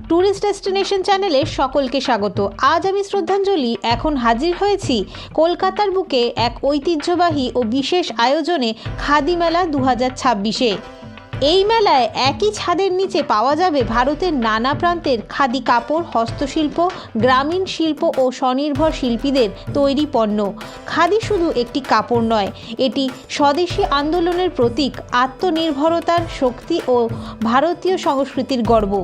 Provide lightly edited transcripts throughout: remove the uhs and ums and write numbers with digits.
Tourist destination চ্যানেলে সকলকে স্বাগত। আজ আমি শ্রদ্ধাঞ্জলি এখন হাজির হয়েছি কলকাতার বুকে এক ঐতিহ্যবাহী ও বিশেষ আয়োজনে খাদি মেলা 2026-এ। এই মেলায় একই ছাদের নিচে পাওয়া যাবে ভারতের নানা প্রান্তের খাদি কাপড়, হস্তশিল্প, গ্রামীণ শিল্প ও স্বনির্ভর শিল্পীদের তৈরি পণ্য। খাদি শুধু একটি কাপড় নয়, এটি স্বদেশী আন্দোলনের প্রতীক, আত্মনির্ভরতার শক্তি ও ভারতীয় সংস্কৃতির গর্ব।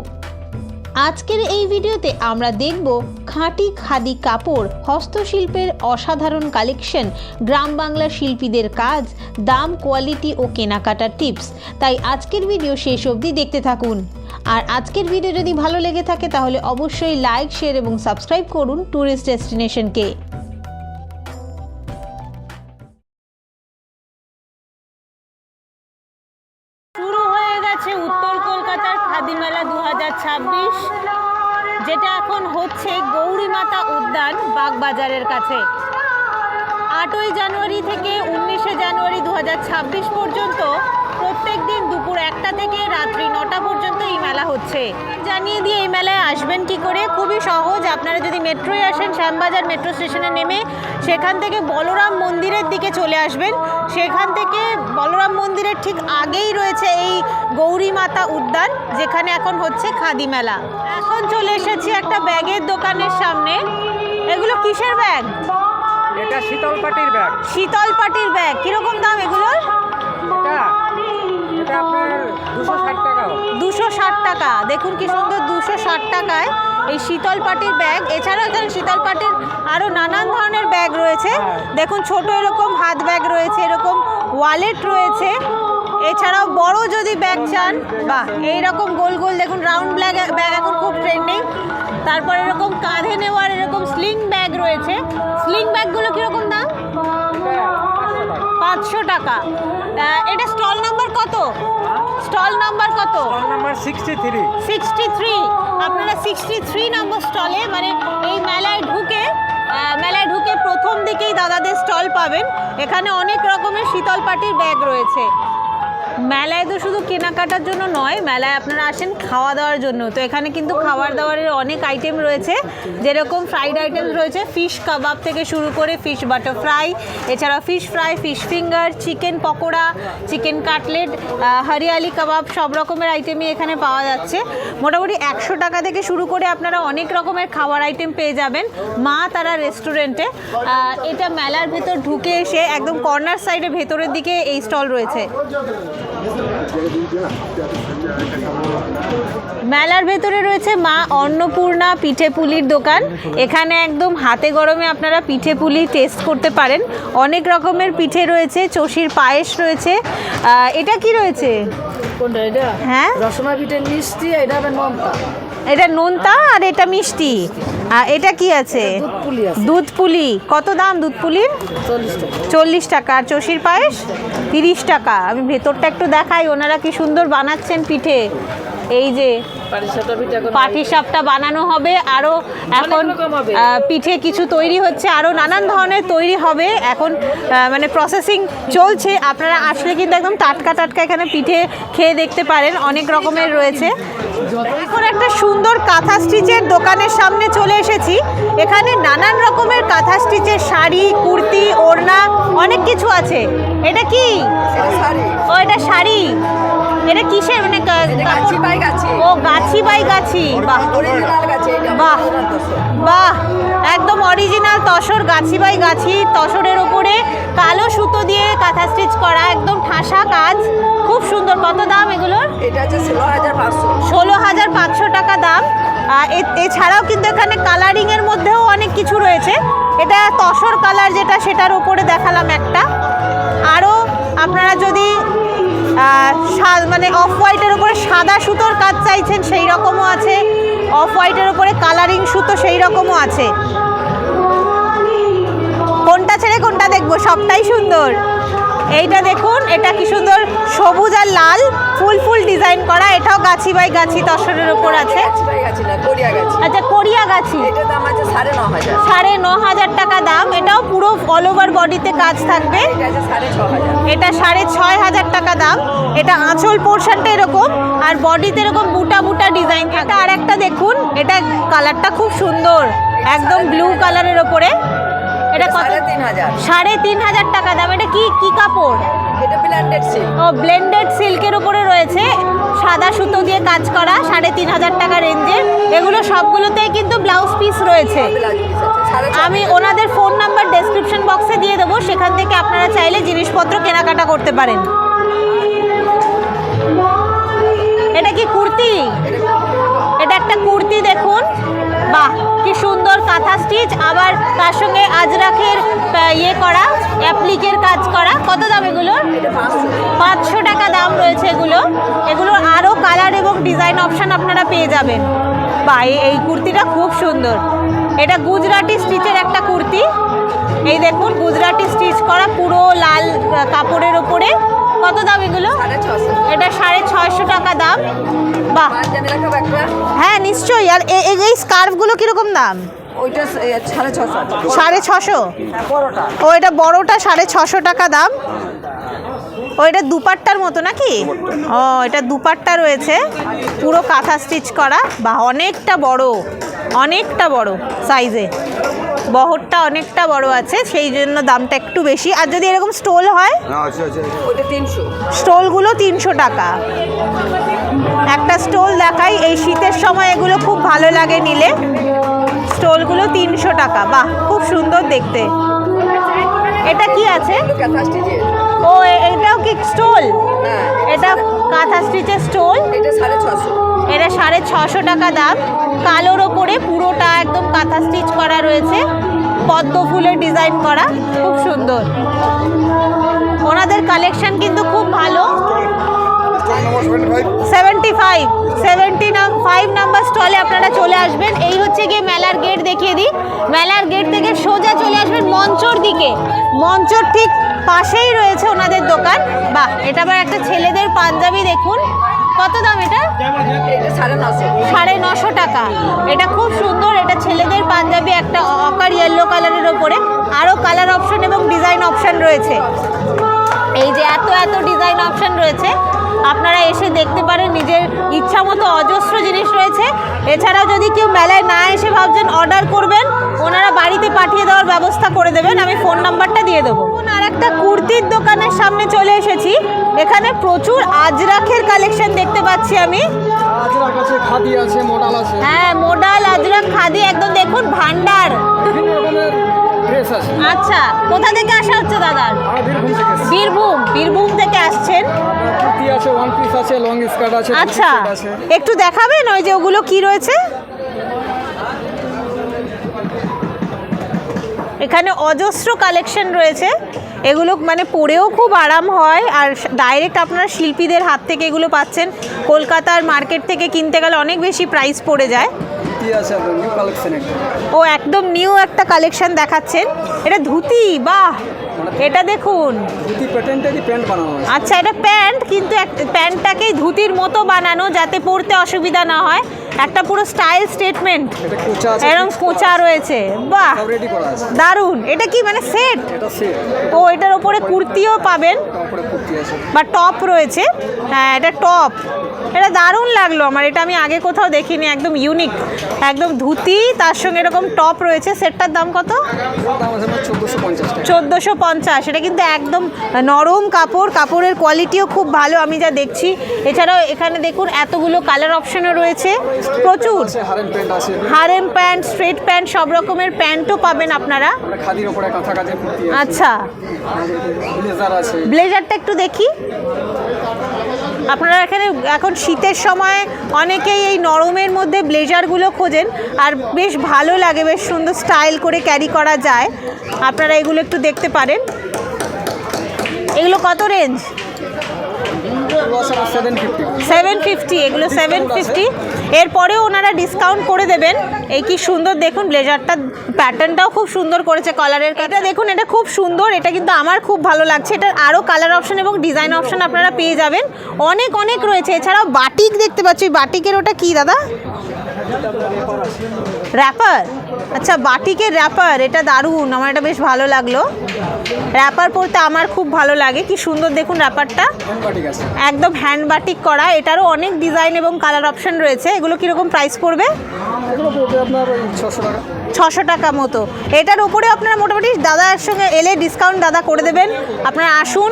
আজকের এই ভিডিওতে আমরা দেখব খাঁটি খাদি কাপড়, হস্তশিল্পের অসাধারণ কালেকশন, গ্রাম বাংলার শিল্পীদের কাজ, দাম, কোয়ালিটি ও কেনাকাটার টিপস। তাই আজকের ভিডিও শেষ অবধি দেখতে থাকুন। আর আজকের ভিডিও যদি ভালো লেগে থাকে তাহলে অবশ্যই লাইক, শেয়ার এবং সাবস্ক্রাইব করুন ট্যুরিস্ট ডেস্টিনেশনকে। শুরু হয়ে গেছে উত্তর কলকাতার খাদি মেলা 2026, যেটা এখন হচ্ছে গৌরীমাতা উদ্যান বাগবাজারের কাছে। 8ই জানুয়ারি থেকে 19শে জানুয়ারি 2026 পর্যন্ত প্রত্যেক দিন দুপুর 1টা থেকে রাত্রি 9টা পর্যন্ত এই মেলা হচ্ছে। জানিয়ে দিয়ে এই মেলায় আসবেন কি করে? খুবই সহজ। আপনারা যদি মেট্রোয় আসেন, শ্যামবাজার মেট্রো স্টেশনে নেমে সেখান থেকে বলরাম মন্দিরের দিকে চলে আসবেন। সেখান থেকে বলরাম মন্দিরের ঠিক আগেই রয়েছে এই গৌরীমাতা উদ্যান, যেখানে এখন হচ্ছে খাদি মেলা। এখন চলে এসেছি একটা ব্যাগের দোকানের সামনে। এগুলো কিসের ব্যাগ? এটা শীতল পাটির ব্যাগ। শীতল পাটির ব্যাগ। কিরকম দাম এগুলোর? এটা আপনার 260 টাকা। 260 টাকা। দেখুন কি সুন্দর, 260 টাকায় এই শীতল পাটির ব্যাগ। এছাড়াও এখানে শীতল পাটির আরও নানান ধরনের ব্যাগ রয়েছে। দেখুন ছোট এরকম হাত ব্যাগ রয়েছে, এরকম ওয়ালেট রয়েছে। এছাড়াও বড় যদি ব্যাগ চান, বাহ, এইরকম গোল গোল দেখুন রাউন্ড ব্যাগ এখন খুব ট্রেন্ডিং। তারপর এরকম কাঁধে নেওয়ার এরকম স্লিং ব্যাগ রয়েছে। স্লিং ব্যাগগুলো কীরকম দাম? 500 টাকা। এটা স্টল নাম্বার কত? স্টল নাম্বার কত? Stall number 63। 63। আপনারা 63 নম্বর স্টলে, মানে এই মেলায় ঢুকে প্রথম দিকেই দাদাদের স্টল পাবেন। এখানে অনেক রকমের শীতল পাটির ব্যাগ রয়েছে। মেলায় তো শুধু কেনাকাটার জন্য নয়, মেলায় আপনারা আসেন খাওয়া দাওয়ার জন্য। তো এখানে কিন্তু খাবার দাবারের অনেক আইটেম রয়েছে, যেরকম ফ্রাইড আইটেম রয়েছে, ফিশ কাবাব থেকে শুরু করে ফিশ বাটার ফ্রাই, এছাড়া fish fry, fish finger, chicken pakora, chicken cutlet, hariyali kebab, সব রকমের আইটেমই এখানে পাওয়া যাচ্ছে। মোটামুটি 100 টাকা থেকে শুরু করে আপনারা অনেক রকমের খাবার আইটেম পেয়ে যাবেন মা তারা রেস্টুরেন্টে। এটা মেলার ভেতর ঢুকে এসে একদম কর্নার সাইডে ভেতরের দিকে এই স্টল রয়েছে। মেলার ভেতরে রয়েছে মা অন্নপূর্ণা পিঠে পুলির দোকান। এখানে একদম হাতে গরমে আপনারা পিঠে পুলি টেস্ট করতে পারেন। অনেক রকমের পিঠে রয়েছে, চষির পায়েস রয়েছে। এটা কি রয়েছে? কোনটা এটা? হ্যাঁ, রসমালাই পিঠে মিষ্টি, এটা হবে নোনতা। এটা নোনতা আর এটা মিষ্টি। এটা কি আছে? দুধ পুলি। কত দাম দুধ পুলির? 40 টাকা। আর চষির পায়েস 30 টাকা। আমি ভেতরটা একটু দেখাই, ওনারা কি সুন্দর বানাচ্ছেন পিঠে। এই যে পাটিসাপটা বানানো হবে, আরও এখন পিঠে কিছু তৈরি হচ্ছে, আরও নানান ধরনের তৈরি হবে এখন, মানে প্রসেসিং চলছে। আপনারা আসলে কিন্তু একদম টাটকা টাটকা এখানে পিঠে খেয়ে দেখতে পারেন। অনেক রকমের রয়েছে। এখন একটা সুন্দর কাঁথা স্টিচের দোকানের সামনে চলে এসেছি। এখানে নানান রকমের কাঁথা স্টিচের শাড়ি, কুর্তি, ওড়না, অনেক কিছু আছে। এটা কি? ও, এটা শাড়ি। এটা কিসের? মানে ও, গাছি বাই গাছি। বাহ বাহ বাহ, একদম অরিজিনাল তসর, গাছি বাই গাছি। তসরের ওপরে কালো সুতো দিয়ে কাঁথা স্টিচ করা, একদম ঠাসা কাজ, খুব সুন্দর। কত দাম এগুলোর? এটা হচ্ছে 16,500। 16,500 টাকা দাম। এছাড়াও কিন্তু এখানে কালারিংয়ের মধ্যেও অনেক কিছু রয়েছে। এটা তসর কালার যেটা, সেটার ওপরে দেখালাম একটা। আরও আপনারা যদি মানে অফ হোয়াইটের উপরে সাদা সুতোর কাজ চাইছেন, সেই রকমও আছে। অফ হোয়াইটের উপরে কালারিং সুতো, সেই রকমও আছে। কোনটা ছেড়ে কোনটা দেখবো? সবটাই সুন্দর। এইটা দেখুন, এটা কি সুন্দর, সবুজ আর লাল ফুল ডিজাইন করা। এটাও গাছি বাই গাছি তসরের উপর আছে। আচ্ছা, কোরিয়া গাছি। 9,500 টাকা দাম। এটাও পুরো অল ওভার বডিতে কাজ থাকবে। এটা 6,500 টাকা দাম। এটা আঁচল পোর্শনটা এরকম, আর বডিতে এরকম বুটা বুটা ডিজাইন থাকে। আর একটা দেখুন, এটা কালারটা খুব সুন্দর, একদম ব্লু কালারের ওপরে। এটা কত? 3,500 3,500 টাকা দাম। এটা কি কি কাপড়? এটা ব্লেন্ডেড সিল্ক। ও ব্লেন্ডেড সিল্কের উপরে রয়েছে, সাদা সুতো দিয়ে কাজ করা, 3,500 টাকা রেঞ্জের। এগুলো সবগুলোতেই কিন্তু ব্লাউজ পিস রয়েছে। আমি ওনাদের ফোন নাম্বার ডেসক্রিপশন বক্সে দিয়ে দেবো, সেখান থেকে আপনারা চাইলে জিনিসপত্র কেনাকাটা করতে পারেন। এটা কি কুর্তি? এটা একটা কুর্তি দেখুন, বাহ কি সুন্দর কাঁথা স্টিচ, আবার তার সঙ্গে আজরাখের ইয়ে করা, অ্যাপ্লিকের কাজ করা। কত দাম এগুলো? 500 টাকা দাম রয়েছে এগুলো। এগুলোর আরও কালার এবং ডিজাইন অপশান আপনারা পেয়ে যাবেন। বাহ এই কুর্তিটা খুব সুন্দর। এটা গুজরাটি স্টিচের একটা কুর্তি, এই দেখুন গুজরাটি স্টিচ করা পুরো লাল কাপড়ের ওপরে। কত দাম এগুলো? 650। এটা 650 টাকা দাম। বাহ পাঞ্জাবি রাখা একটা, হ্যাঁ নিশ্চয়ই। আর এই স্কার্ফগুলো কীরকম দাম? ওইটা 650। 650? বড়টা। ও এটা বড়টা 650 টাকা দাম। ও এটা দুপাট্টার মতো নাকি? ও এটা দুপাট্টা রয়েছে, পুরো কাঁথা স্টিচ করা। বা অনেকটা বড় সাইজে, বহরটা অনেকটা বড় আছে, সেই জন্য দামটা একটু বেশি। আর যদি এরকম স্টোল হয়, ওইটা 300। স্টোলগুলো 300 টাকা। একটা স্টোল দেখাই, এই শীতের সময় এগুলো খুব ভালো লাগে নিলে। স্টোলগুলো 300 টাকা। বাহ খুব সুন্দর দেখতে। এটা কি আছে? কাঁথা স্টিচের। ও এটাও কি স্টোল? হ্যাঁ, এটা কাঁথা স্টিচের স্টোল। এটা 650। এটা 650 টাকা দাম। কালোর ওপরে পুরোটা একদম কাঁথা স্টিচ করা রয়েছে, পদ্ম ফুলের ডিজাইন করা, খুব সুন্দর। ওনাদের কালেকশন কিন্তু খুব ভালো। 75 নাম্বার স্টলে আপনারা চলে আসবেন। এই হচ্ছে গিয়ে মেলার গেট। দেখিয়ে দিই, মেলার গেট থেকে সোজা চলে আসবেন মঞ্চর দিকে। মঞ্চর ঠিক পাশেই রয়েছে ওনাদের দোকান। বাহ এটা আবার একটা ছেলেদের পাঞ্জাবি দেখুন, কত দাম এটা? এটা 950। 950 টাকা। এটা খুব সুন্দর, এটা ছেলেদের পাঞ্জাবি, একটা অকার ইয়েলো কালারের ওপরে। আরও কালার অপশন এবং ডিজাইন অপশন রয়েছে। এই যে এত ডিজাইন অপশন রয়েছে, আপনারা এসে দেখতে পারেন, নিজের ইচ্ছা মতো অজস্র জিনিস রয়েছে। এছাড়াও যদি কেউ মেলায় না এসে ভাবছেন অর্ডার করবেন, ওনারা বাড়িতে পাঠিয়ে দেওয়ার ব্যবস্থা করে দেবেন। আমি ফোন নাম্বারটা দিয়ে দেবো। আর একটা কুর্তির দোকানের সামনে চলে এসেছি, এখানে প্রচুর আজরাখের কালেকশন দেখতে পাচ্ছি আমি। আজরাক আছে, খাদি আছে, মডাল আছে, হ্যাঁ মোডাল, আজরাক, খাদি, একদম দেখুন ভান্ডার। বিভিন্ন রকমের ড্রেস আছে। আচ্ছা কোথা থেকে আসা হচ্ছে দাদার? বীরভূম থেকে এসেছি। বীরভূম থেকে আসছেন। কুর্তি আছে, ওয়ান পিস আছে, লং স্কার্ট আছে, আচ্ছা two piece আছে। একটু দেখাবেন ওই যে ওগুলো কি রয়েছে? এখানে অজস্র কালেকশন রয়েছে, এগুলো মানে পরেও খুব আরাম হয়। আর ডাইরেক্ট আপনারা শিল্পীদের হাত থেকে এগুলো পাচ্ছেন। কলকাতার মার্কেট থেকে কিনতে গেলে অনেক বেশি প্রাইস পড়ে যায়। কুর্তি আছে, নিউ কালেকশন একটা। ও একদম নিউ একটা কালেকশন দেখাচ্ছেন। এটা ধুতি, বাহ এটা দেখুন। ধুতি প্যাটার্নটাকে প্যান্ট বানানো আছে। আচ্ছা এটা প্যান্ট, কিন্তু প্যান্টটাকেই ধুতির মতো বানানো, যাতে পরতে অসুবিধা না হয়। একটা পুরো স্টাইল স্টেটমেন্ট, এটা কোচা আছে, এরকম কোঁচা রয়েছে। বাহ সব রেডি করা আছে। দারুণ। এটা কি মানে সেট? এটা সেট। ও এটার ওপরে কুর্তিও পাবেন তারপরে কুর্তি আছে। বা টপ রয়েছে। হ্যাঁ এটা টপ, এটা দারুণ লাগলো আমার। এটা আমি আগে কোথাও দেখিনি, একদম ইউনিক। একদম ধুতি, তার সঙ্গে এরকম টপ রয়েছে। সেটটার দাম কত? দাম আছে 1450 টাকা। 1450। এটা কিন্তু একদম নরম কাপড়, কাপড়ের কোয়ালিটিও খুব ভালো আমি যা দেখছি। এছাড়াও এখানে দেখুন এতগুলো কালার অপশনও রয়েছে, প্রচুর। আছে হারেম প্যান্ট আছে, হারেম প্যান্ট, স্ট্রেট প্যান্ট, সব রকমের প্যান্টও পাবেন আপনারা। আমরা খাদির উপরে কাঁথা কাজের কুর্তি আছে, আচ্ছা ব্লেজার আছে। ব্লেজারটা একটু দেখি। আপনারা এখানে এখন শীতের সময় অনেকেই এই নরমের মধ্যে ব্লেজারগুলো খোঁজেন, আর বেশ ভালো লাগে, বেশ সুন্দর স্টাইল করে ক্যারি করা যায়। আপনারা এগুলো একটু দেখতে পারেন। এগুলো কত রেঞ্জ? 750। এগুলো 750। এরপরেও ওনারা ডিসকাউন্ট করে দেবেন। এই কি সুন্দর দেখুন ব্লেজারটা, প্যাটার্নটাও খুব সুন্দর করেছে কলারের। এটা দেখুন, এটা খুব সুন্দর, এটা কিন্তু আমার খুব ভালো লাগছে। এটার আরও কালার অপশন এবং ডিজাইন অপশন আপনারা পেয়ে যাবেন, অনেক রয়েছে। এছাড়াও বাটিক দেখতে পাচ্ছি। বাটিকের ওটা কি দাদা? র্যাপার? আচ্ছা বাটিকের র্যাপার, এটা দারুণ, আমার এটা বেশ ভালো লাগলো। র্যাপার পরতে আমার খুব ভালো লাগে। কি সুন্দর দেখুন র্যাপারটা, একদম হ্যান্ড বাটিক করা, এটারও অনেক ডিজাইন এবং কালার অপশন রয়েছে। এগুলো কীরকম প্রাইস পড়বে? এগুলো পড়বে আপনার ওই 600 টাকা। 600 টাকা মতো। এটার উপরে আপনারা মোটামুটি দাদার সঙ্গে এলে ডিসকাউন্ট দাদা করে দেবেন, আপনারা আসুন।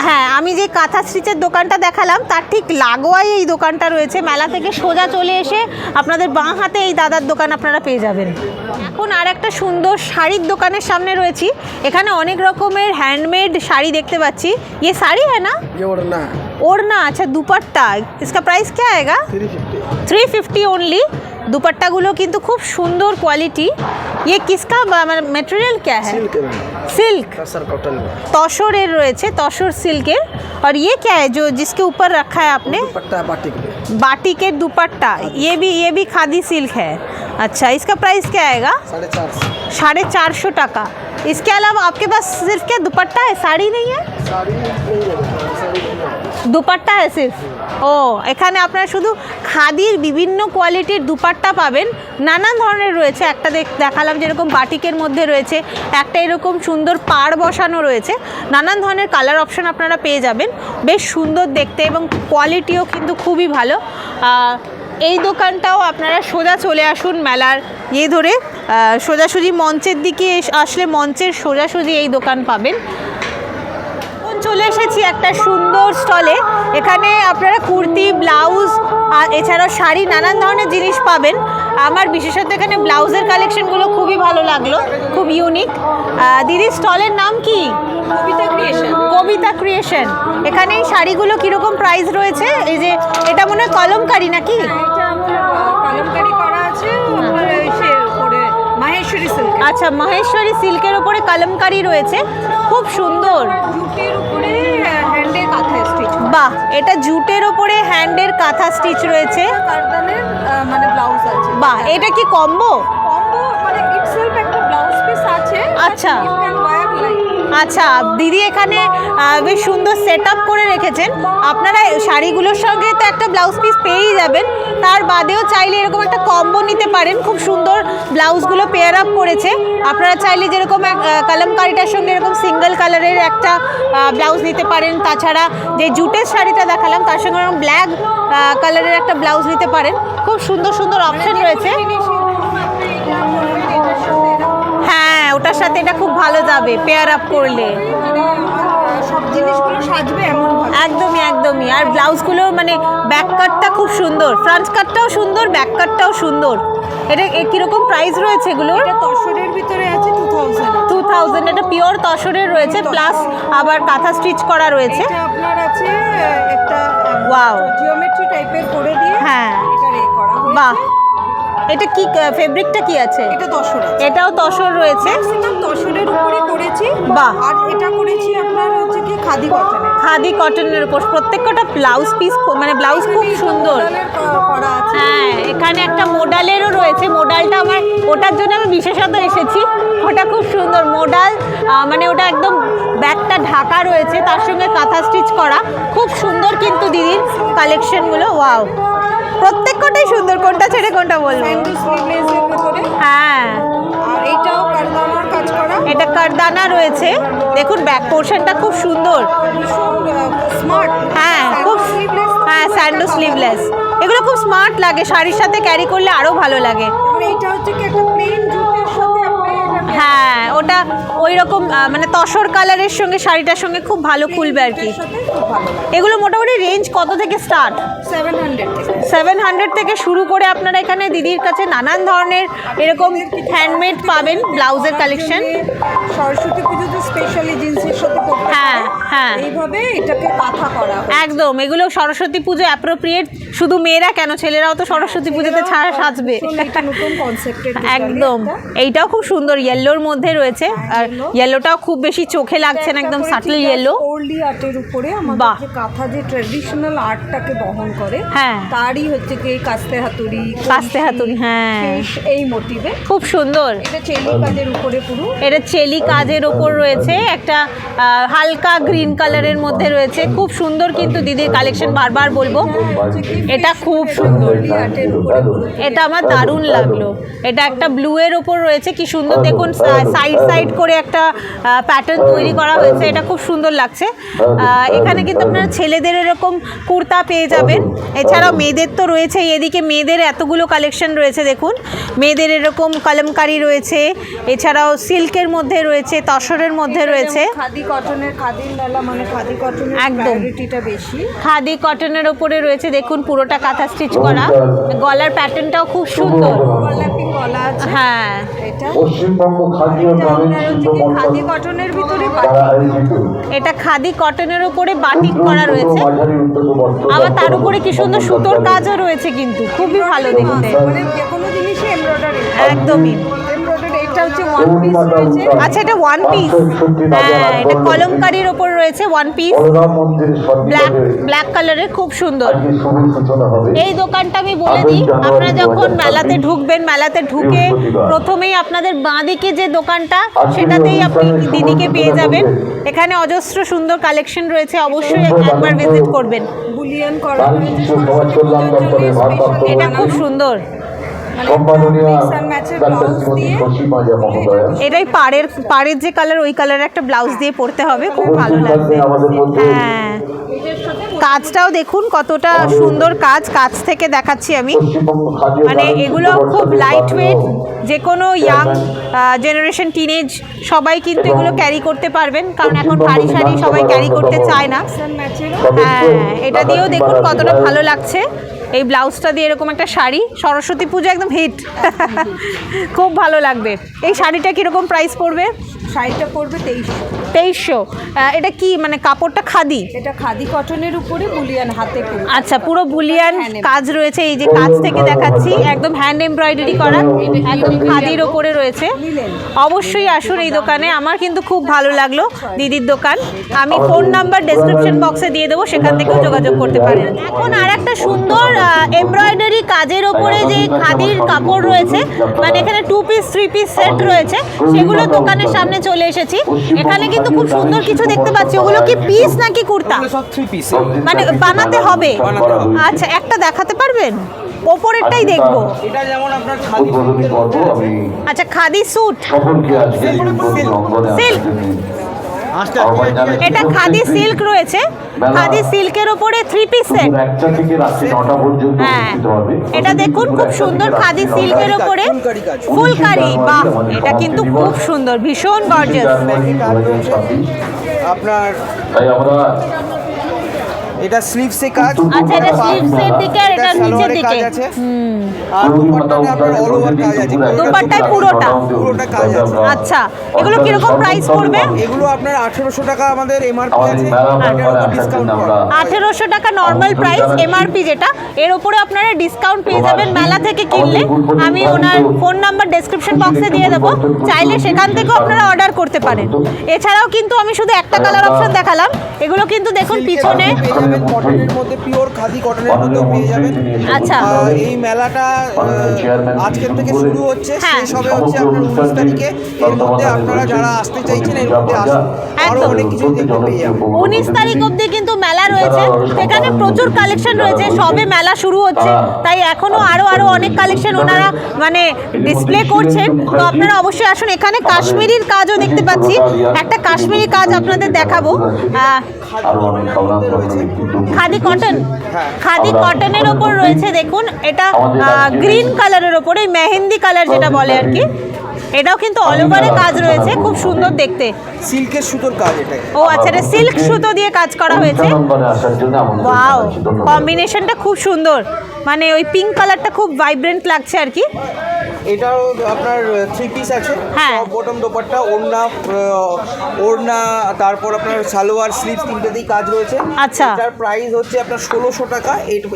হ্যাঁ, আমি যে কাঁথা স্টিচের দোকানটা দেখালাম তার ঠিক লাগোয়াই এই দোকানটা রয়েছে। মেলা থেকে সোজা চলে এসে আপনাদের বাঁ হাতে এই দাদার দোকান আপনারা পেয়ে যাবেন। এখন আর একটা সুন্দর শাড়ির দোকানের সামনে রয়েছি। এখানে অনেক রকমের হ্যান্ডমেড শাড়ি দেখতে পাচ্ছি। ये साड़ी है ना? ये ओढ़ना है ओढ़ना, अच्छा दुपट्टा, इसका प्राइस क्या आएगा? 350 ओनली। दुपट्टागुलो किंतु खूब सुंदर क्वालिटी। ये किसका मटेरियल क्या है? सिल्क, तसरेर রয়েছে, तसर सिल्केर। और ये क्या है जो जिसके ऊपर रखा है आपने? दुपट्टा बाटिक में। बाटिकेर दुपट्टा, ये भी खादी सिल्क है। अच्छा, इसका प्राइस क्या आएगा? 450। 450 টাকা। इसके अलावा आपके पास सिर्फ क्या दुपट्टा है, साड़ी नहीं है? साड़ी नहीं है, साड़ी नहीं है। দুপাট্টা সির্ফ। ও, এখানে আপনারা শুধু খাদির বিভিন্ন কোয়ালিটির দুপাট্টা পাবেন, নানান ধরনের রয়েছে। একটা দেখালাম যেরকম বাটিকের মধ্যে রয়েছে, একটা এরকম সুন্দর পাড় বসানো রয়েছে। নানান ধরনের কালার অপশন আপনারা পেয়ে যাবেন, বেশ সুন্দর দেখতে এবং কোয়ালিটিও কিন্তু খুবই ভালো। এই দোকানটাও আপনারা সোজা চলে আসুন মেলার ধরে সোজাসুজি মঞ্চের দিকে আসলে মঞ্চের সোজাসুজি এই দোকান পাবেন। চলে এসেছি একটা সুন্দর স্টলে। এখানে আপনারা কুর্তি, ব্লাউজ আর এছাড়াও শাড়ি, নানান ধরনের জিনিস পাবেন। আমার বিশেষত এখানে ব্লাউজের কালেকশনগুলো খুবই ভালো লাগলো, খুব ইউনিক। দিদির স্টলের নাম কি? কবিতা ক্রিয়েশন। কবিতা ক্রিয়েশন। এখানে এই শাড়িগুলো কীরকম প্রাইস রয়েছে? এই যে এটা মনে হয় কলমকারি নাকি? এটা আমার কলমকারি করা আছে সে করে মাহেশ্বরী সিল্ক। আচ্ছা, মাহেশ্বরী সিল্কের উপরে কলমকারি রয়েছে, খুব সুন্দর। জুটের উপরে হ্যান্ডে কাঁথা স্টিচ। বাহ, এটা জুটের ওপরে হ্যান্ডের কাঁথা স্টিচ রয়েছে। কারদানের মানে ব্লাউজ আছে। বাহ, এটা কি কম্বো? কম্বো মানে ইটসেলফ একটা ব্লাউজ পিস আছে। আচ্ছা। You can wear like. আচ্ছা, দিদি এখানে বেশ সুন্দর সেট আপ করে রেখেছেন। আপনারা শাড়িগুলোর সঙ্গে তো একটা ব্লাউজ পিস পেয়েই যাবেন, তার বাদেও চাইলে এরকম একটা কম্বো নিতে পারেন। খুব সুন্দর ব্লাউজগুলো পেয়ার আপ করেছে। আপনারা চাইলে যেরকম কলমকারিটার সঙ্গে এরকম সিঙ্গেল কালারের একটা ব্লাউজ নিতে পারেন। তাছাড়া যে জুটের শাড়িটা দেখালাম তার সঙ্গে এরকম ব্ল্যাক কালারের একটা ব্লাউজ নিতে পারেন। খুব সুন্দর সুন্দর অপশন রয়েছে। হ্যাঁ, ওটার সাথে এটা খুব ভালো যাবে পেয়ার আপ করলে। সব জিনিসগুলো সাজবে এমন ভাবে। একদমই একদমই। আর ব্লাউজগুলো মানে ব্যাক কাটটা খুব সুন্দর, ফ্রন্ট কাটটাও সুন্দর, ব্যাক কাটটাও সুন্দর। এটা কীরকম প্রাইস রয়েছে এগুলোর? এটা তসরের ভিতরে আছে 2000। 2000। এটা পিওর তসরের রয়েছে, প্লাস আবার কাঁথা স্টিচ করা রয়েছে। এটা আপনার আছে একটা ওয়াও, জিওমেট্রি টাইপের করে দিয়ে হ্যাঁ, এটা রে করা হয়েছে। বাহ। এটা কি ফেব্রিকটা কি আছে? এটা তসর আছে। এটাও তসর রয়েছে। ম্যাক্সিমাম তসরের উপরে করেছি। বাহ। আর এটা করেছি আপনার হচ্ছে কি খাদি কটনের। খাদি কটনের উপর প্রত্যেকটা ব্লাউজ পিস, মানে ব্লাউজ খুব সুন্দর করা আছে। হ্যাঁ, এখানে একটা মোডালেরও রয়েছে। মোডালটা আমার ওটার জন্য আমি বিশেষত এসেছি। ওটা খুব সুন্দর মোডাল, মানে ওটা একদম ব্যাকটা ঢাকা রয়েছে, তার সঙ্গে কাঁথা স্টিচ করা। খুব সুন্দর কিন্তু দিদির কালেকশনগুলো। ওয়াও, প্রত্যেকটাই সুন্দর। কোনটা ছেড়ে কোনটা বলবো? স্যান্ডো স্লিভলেসের ভিতরে। হ্যাঁ, আর এইটাও কারদানার কাজ করা। এটা কারদানা রয়েছে। দেখুন ব্যাক পোর্শনটা খুব সুন্দর, ভীষণ স্মার্ট। হ্যাঁ খুব, হ্যাঁ স্যান্ডো স্লিভলেস। এগুলো খুব স্মার্ট লাগে, শাড়ির সাথে ক্যারি করলে আরও ভালো লাগে। আর এইটা হচ্ছে কি একটা প্লেন জুটের সাথে আপনি এটা হ্যাঁ, ওটা ওই রকম মানে তসর কালারের সঙ্গে শাড়িটার সঙ্গে খুব ভালো খুলবে আর কি। সাথে খুব ভালো লাগে। এগুলো মোটামুটি রেঞ্জ কত থেকে স্টার্ট? 700 থেকে। 700 থেকে শুরু করে আপনারা এখানে দিদির কাছে নানান ধরনের এরকম হ্যান্ডমেড পাবেন ব্লাউজের কালেকশন। সরস্বতী পুজোতে স্পেশালি জিন্সের সাথে পরতে হ্যাঁ, হ্যাঁ, এইভাবে এটাকে কাঁথা করা হয়। একদম। এগুলো সরস্বতী পুজো অ্যাপ্রোপ্রিয়েট। শুধু মেয়েরা কেন, ছেলেরাও তো সরস্বতী পুজোতে ছাড়া সাজবে। এটা নতুন কনসেপ্টের একদম। এইটাও খুব সুন্দর, ইয়েলোর মধ্যে রয়েছে। আর ইয়েলোটাও খুব বেশি চোখে লাগছে না, একদম সাটল ইয়েলো। ওরলি আর্টের উপরে বাহ। আমাদের যে কাঁথা যে ট্র্যাডিশনাল আর্টটাকে বহন করে, হ্যাঁ, তারই শাড়ি হচ্ছে কি কাস্তে হাতুড়ি, কাস্তে হাতুড়ি, হ্যাঁ এই মোটিভে খুব সুন্দর। এটা চেলি কাজের উপরে পুরো। এটা চেলি কাজের ওপর রয়েছে, একটা হালকা গ্রিন কালারের মধ্যে রয়েছে, খুব সুন্দর কিন্তু দিদির কালেকশন, বারবার বলবো এটা খুব সুন্দর। এটা আমার দারুণ লাগলো। এটা একটা ব্লু এর ওপর রয়েছে, কি সুন্দর দেখুন, সাইড সাইড করে একটা প্যাটার্ন তৈরি করা হয়েছে, এটা খুব সুন্দর লাগছে। এখানে কিন্তু আপনারা ছেলেদের এরকম কুর্তা পেয়ে যাবেন, এছাড়াও মেয়েদের তো রয়েছে। এদিকে মেয়েদের এতগুলো কালেকশন রয়েছে দেখুন, মেয়েদের এরকম কলমকারি রয়েছে, এছাড়াও সিল্কের মধ্যে রয়েছে, তসরের মধ্যে রয়েছে। খাদি কটনের, খাদির মেলা মানে খাদি কটনের একদম প্রায়োরিটিটা বেশি। খাদি কটনের ওপরে রয়েছে দেখুন, পুরোটা কাঁথা স্টিচ করা, গলার প্যাটার্নটাও খুব সুন্দর, ওভারল্যাপিং গলা আছে। হ্যাঁ এটা পশ্চিমবঙ্গ খাদ্য ও গ্রামীণ শিল্প খাদি মন্ত্রক কটনের ভিতরে দ্বারা আয়োজিত এটা খাদি কটনের ওপরে বাটিক করা রয়েছে, মাঝারি উদ্যোগ বস্ত্র আবার তার উপরে কি সুন্দর সুতোর কাজও রয়েছে, কিন্তু খুবই ভালো দেখতে, মানে যে কোনো জিনিসই এমব্রয়ডারি, একদমই। এমব্রয়ডারি। এটা হচ্ছে ওয়ান পিস রয়েছে। আচ্ছা এটা ওয়ান পিস, হ্যাঁ এটা কলমকারির ওপর রয়েছে ওয়ান পিস, বলরাম মন্দির ব্ল্যাক সন্নিকটে ব্ল্যাক কালারের, খুব সুন্দর। আজকে শুভ সূচনা হবে। এই দোকানটা আমি বলে দিই, আপনারা যখন মেলাতে ঢুকবেন, মেলাতে ঢুকে প্রথমেই আপনাদের বাঁ দিকে যে দোকানটা, সেটাতেই আপনি দিদিকে পেয়ে যাবেন। এখানে অজস্র সুন্দর কালেকশন রয়েছে, অবশ্যই একবার ভিজিট করবেন। বুলিয়ান করা নারী রয়েছে, শিশু সমাজ কল্যাণ দপ্তরের ভারপ্রাপ্ত এটা খুব সুন্দর। সম্মাননীয় mix and match এর ডাক্তার blouse শ্রীমতী দিয়ে। শশী মাজা মহোদয়া এটাই পাড়ের যে কালার, ওই কালারের একটা ব্লাউজ দিয়ে পরতে হবে, খুব ভালো উপস্থিত লাগবে। আছেন আমাদের মধ্যে হ্যাঁ কাজটাও দেখুন কতটা সুন্দর কাজ থেকে দেখাচ্ছি আমি, পশ্চিমবঙ্গ খাদ্য মানে এগুলো খুব লাইট ওয়েট, যে কোনো ইয়াং জেনারেশন টিনেজ সবাই কিন্তু এগুলো ক্যারি করতে পারবেন, কারণ এখন ভারী শাড়ি সবাই ক্যারি করতে চায় না। হ্যাঁ এটা দিয়েও দেখুন কতটা ভালো লাগছে, এই ব্লাউজটা দিয়ে এরকম একটা শাড়ি, সরস্বতী পুজো একদম হিট, খুব ভালো লাগবে। এই শাড়িটা কীরকম প্রাইস পড়বে? শাড়িটা পড়বে 2300। এটা কি মানে কাপড়টা খাদি? এটা খাদি কটনের উপরে বুলিয়ান হাতে করে। আচ্ছা পুরো বুলিয়ান কাজ রয়েছে, এই যে কাজ থেকে দেখাচ্ছি, একদম হ্যান্ড এমব্রয়ডারি করা, একদম খাদির ওপরে রয়েছে। অবশ্যই আসুন এই দোকানে, আমার কিন্তু খুব ভালো লাগলো দিদির দোকান। আমি ফোন নাম্বার ডেসক্রিপশন বক্সে দিয়ে দেবো, সেখান থেকেও যোগাযোগ করতে পারেন। এখন আর একটা সুন্দর এমব্রয়ডারি কাজের ওপরে যে খাদির কাপড় রয়েছে, মানে এখানে 2 পিস 3 পিস সেট রয়েছে, সেগুলো দোকানের সামনে চলে এসেছি। এখানে কিন্তু খুব সুন্দর কিছু দেখতে পাচ্ছি, ওগুলো কি পিস নাকি কুর্তা? সব 3 পিস মানে বানাতে হবে? আচ্ছা একটা দেখাতে পারবেন? ওপরেরটাই দেখবো। এটা যেমন আপনার খাদি উদ্বোধনী পর্ব আমি আচ্ছা খাদি স্যুট, সকলকে আজকে এই উদ্বোধনী অঙ্গনে সিল্ক। আহ্বান জানাচ্ছি। এটা খাদি সিল্ক রয়েছে, খাদি সিল্কের ওপরে 3 পিস সেট। দুপুর 1টা থেকে রাত্রি 9টা পর্যন্ত হ্যাঁ অনুষ্ঠিত হবে। এটা দেখুন খুব সুন্দর খাদি সিল্কের ওপরে ফুলকারি, বাহ এটা কিন্তু খুব সুন্দর, ভীষণ গর্জিয়াস। জানুয়ারি 2026। আপনার তাই আমরা এটা স্লিভসে কাজ। আচ্ছা এটা স্লিভসের দিকে আর এটা নিচের দিকে, আর দুপাট্টাতে আপনার অল ওভার কাজ আছে। দুপাট্টায় পুরোটা কাজ আছে। আচ্ছা এগুলো কিরকম প্রাইস পড়বে? এগুলো আপনার 1800 টাকা আমাদের এমআরপি আমাদের আছে, মেলা এটার ব্যাপারে উপর আসার ডিসকাউন্ট জন্য পাওয়া আমরা 1800 টাকা নর্মাল প্রাইস, এমআরপি যেটা, এর উপরে আপনারা ডিসকাউন্ট পেয়ে যাবেন মেলা থেকে কিনলে। আমি ওনার ফোন নাম্বার ডেসক্রিপশন বক্সে দিয়ে দেবো, চাইলে সেখান থেকেও আপনারা অর্ডার করতে পারেন। এছাড়াও কিন্তু আমি শুধু একটা কালার অপশন দেখালাম, এগুলো কিন্তু দেখুন পিছনে। পেয়ে যাবেন কটনের মধ্যে, পিওর খাদি কটনের মধ্যে পেয়ে যাবেন। আচ্ছা এই মেলাটা আজকের থেকে শুরু হচ্ছে, হ্যাঁ। শেষ হবে হচ্ছে আপনার 19 তারিখে। এর মধ্যে আপনারা যারা আসতে চাইছেন এর মধ্যে আসুন, আরো একদম। অনেক কিছু দেখতে পেয়ে যাবেন। 19 তারিখ অবধি কিন্তু মেলা রয়েছে, সেখানে প্রচুর কালেকশন রয়েছে, সবে মেলা শুরু হচ্ছে, তাই এখনো আরো অনেক কালেকশন ওনারা মানে ডিসপ্লে করছেন। তো আপনারা অবশ্যই আসুন। এখানে কাশ্মীরির কাজও দেখতে পাচ্ছি, একটা কাশ্মীরি কাজ আপনাদের দেখাবো। আরো অনেক খাদি কটন, খাদি কটনের ওপর রয়েছে দেখুন, এটা গ্রিন কালারের ওপর, এই মেহেন্দি কালার যেটা বলে আর কি, এটাও কিন্তু অল ওভারে কাজ রয়েছে, খুব সুন্দর দেখতে। সিল্কের সুতোর কাজ এটা। ও আচ্ছা এটা সিল্ক সুতো দিয়ে কাজ করা হয়েছে। আসার জন্য আমন্ত্রণ ওয়াও জানাচ্ছি। ধন্যবাদ। কম্বিনেশনটা খুব সুন্দর, মানে ওই পিঙ্ক কালারটা খুব ভাইব্রেন্ট লাগছে আর কি। এটাও আপনার 3 পিস আছে, হ্যাঁ। টপ বটম দোপাট্টা, ওড়না, তারপর আপনার সালোয়ার স্লিভ তিনটেতেই কাজ রয়েছে। আচ্ছা। এটার প্রাইস হচ্ছে আপনার 1600 টাকা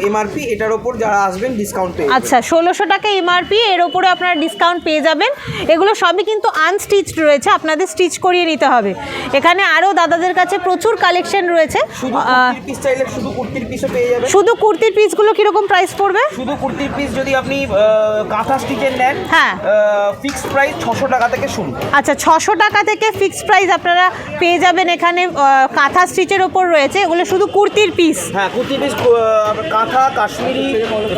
এমআরপি। এটার ওপর যারা আসবেন ডিসকাউন্ট পেয়ে আচ্ছা, 1600 টাকা এমআরপি, এর ওপরে আপনারা ডিসকাউন্ট পেয়ে যাবেন। এগুলো সবই কিন্তু আনস্টিচড রয়েছে, আপনাদের স্টিচ করিয়ে নিতে হবে। এখানে আরও দাদাদের কাছে প্রচুর কালেকশন রয়েছে। শুধু কুর্তির পিস চাইলে শুধু কুর্তির পিসও পেয়ে যাবেন। শুধু কুর্তির পিসগুলো কীরকম প্রাইস পড়বে? শুধু কুর্তির পিস যদি আপনি কাঁথা স্টিচের নেন, হ্যাঁ, ফিক্সড প্রাইস 600 টাকা থেকে শুরু। আচ্ছা, 600 টাকা থেকে ফিক্সড প্রাইস আপনারা পেয়ে যাবেন। এখানে কাঁথা স্টিচের ওপর রয়েছে, এগুলো শুধু কুর্তির পিস। হ্যাঁ, কুর্তির পিস কাঁথা, কাশ্মীরি,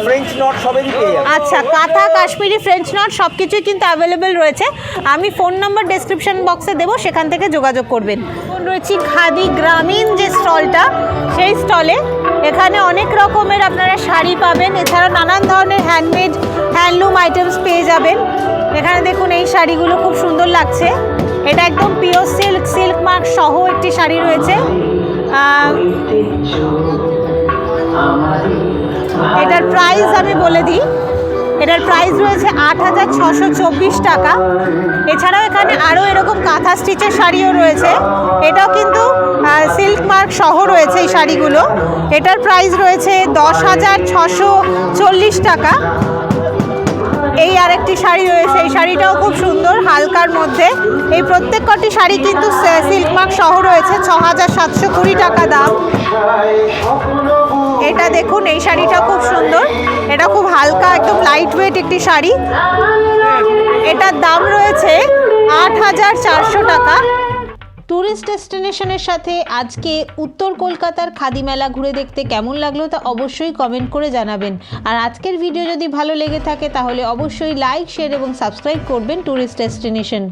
ফ্রেঞ্চ নট সবেরই পেয়ে যাবেন। আচ্ছা, কাঁথা, কাশ্মীরি, ফ্রেঞ্চ নট সব কিছুই কিন্তু অ্যাভেলেবেল রয়েছে। আমি ফোন নাম্বার ডেসক্রিপশন বক্সে দেবো, সেখান থেকে যোগাযোগ করবেন। রয়েছি খাদি গ্রামীণ যে স্টলটা, সেই স্টলে এখানে অনেক রকমের আপনারা শাড়ি পাবেন, এছাড়া নানান ধরনের হ্যান্ডলুম আইটেমস পেয়ে যাবেন। এখানে দেখুন এই শাড়িগুলো খুব সুন্দর লাগছে। এটা একদম পিওর সিল্ক মার্ক সহ একটি শাড়ি রয়েছে। এটার প্রাইস আমি বলে দিই, এটার প্রাইস রয়েছে 8624 টাকা। এছাড়াও এখানে আরও এরকম কাঁথা স্টিচের শাড়িও রয়েছে, এটাও কিন্তু সিল্ক মার্ক সহ রয়েছে এই শাড়িগুলো। এটার প্রাইস রয়েছে 10,640 টাকা। এই আরেকটি শাড়ি রয়েছে, এই শাড়িটাও খুব সুন্দর, হালকার মধ্যে। এই প্রত্যেক কটি শাড়ি কিন্তু সিল্ক মার্ক সহ রয়েছে, 6,720 টাকা দাম। এটা দেখুন, এই শাড়িটা খুব সুন্দর, এটা খুব হালকা, একদম লাইট ওয়েট একটি শাড়ি। এটার দাম রয়েছে 8,400 টাকা। ট্যুরিস্ট ডেস্টিনেশনের সাথে আজকে উত্তর কলকাতার খাদি মেলা ঘুরে দেখতে কেমন লাগলো তা অবশ্যই কমেন্ট করে জানাবেন। আর আজকের ভিডিও যদি ভালো লেগে থাকে তাহলে অবশ্যই লাইক, শেয়ার এবং সাবস্ক্রাইব করবেন ট্যুরিস্ট ডেস্টিনেশন।